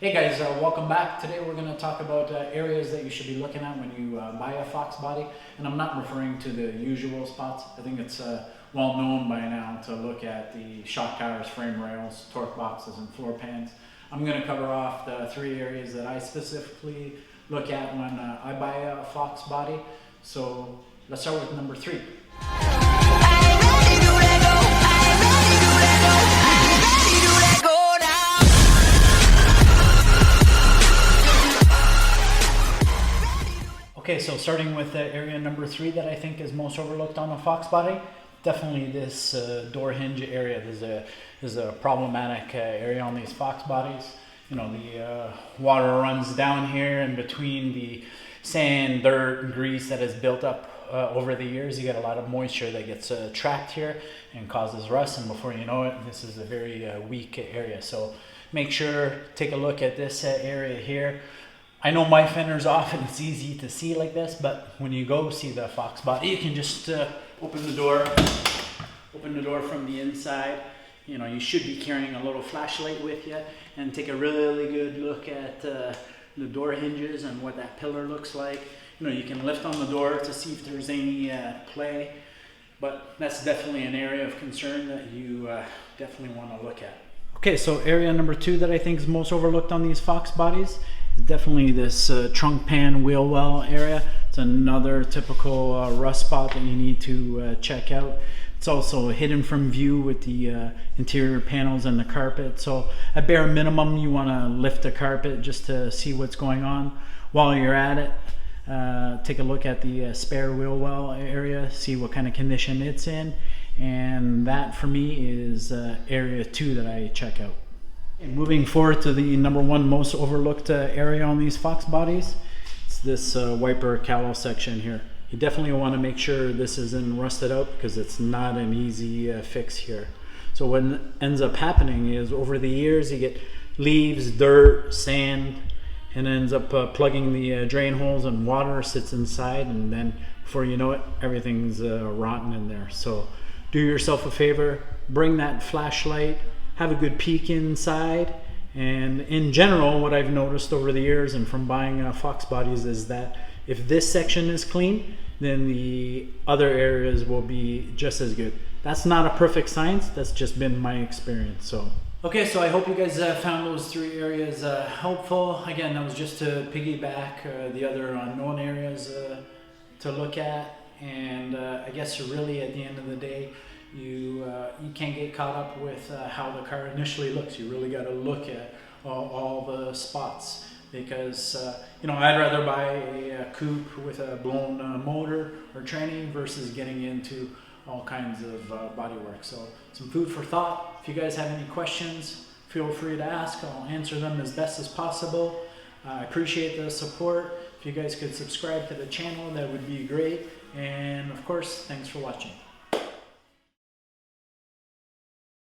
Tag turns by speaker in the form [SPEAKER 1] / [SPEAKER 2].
[SPEAKER 1] Hey guys, welcome back. Today we're going to talk about areas that you should be looking at when you buy a Foxbody. And I'm not referring to the usual spots. I think it's well known by now to look at the shock towers, frame rails, torque boxes, and floor pans. I'm going to cover off the three areas that I specifically look at when I buy a Foxbody. So let's start with number 3. Okay, so starting with area number 3 that I think is most overlooked on a Foxbody, definitely this door hinge area. There's a problematic area on these Foxbodies. You know, the water runs down here in between the sand, dirt, and grease that has built up over the years. You get a lot of moisture that gets trapped here and causes rust, and before you know it, this is a very weak area. So make sure, take a look at this area here. I know my fender's off and it's easy to see like this, but when you go see the Foxbody, you can just open the door from the inside. You know, you should be carrying a little flashlight with you and take a really good look at the door hinges and what that pillar looks like. You know, you can lift on the door to see if there's any play, but that's definitely an area of concern that you definitely want to look at. Okay, so area number 2 that I think is most overlooked on these Foxbodies is definitely this trunk pan wheel well area. It's another typical rust spot that you need to check out. It's also hidden from view with the interior panels and the carpet. So at bare minimum, you want to lift the carpet just to see what's going on. While you're at it, take a look at the spare wheel well area, see what kind of condition it's in. And that for me is area 2 that I check out. And moving forward to the number 1 most overlooked area on these Foxbodies, it's this wiper cowl section here. You definitely want to make sure this isn't rusted out because it's not an easy fix here. So what ends up happening is over the years you get leaves, dirt, sand, and ends up plugging the drain holes, and water sits inside, and then before you know it, everything's rotten in there. So do yourself a favor, bring that flashlight, have a good peek inside. And in general, what I've noticed over the years and from buying Foxbodies is that if this section is clean, then the other areas will be just as good. That's not a perfect science, that's just been my experience. So okay, so I hope you guys found those 3 areas helpful. Again, that was just to piggyback the other unknown areas to look at. And I guess really at the end of the day, you can't get caught up with how the car initially looks. You really got to look at all the spots, because you know, I'd rather buy a coupe with a blown motor or training versus getting into all kinds of bodywork. So some food for thought. If you guys have any questions, feel free to ask. I'll answer them as best as possible. I appreciate the support. If you guys could subscribe to the channel, that would be great. And of course, thanks for watching.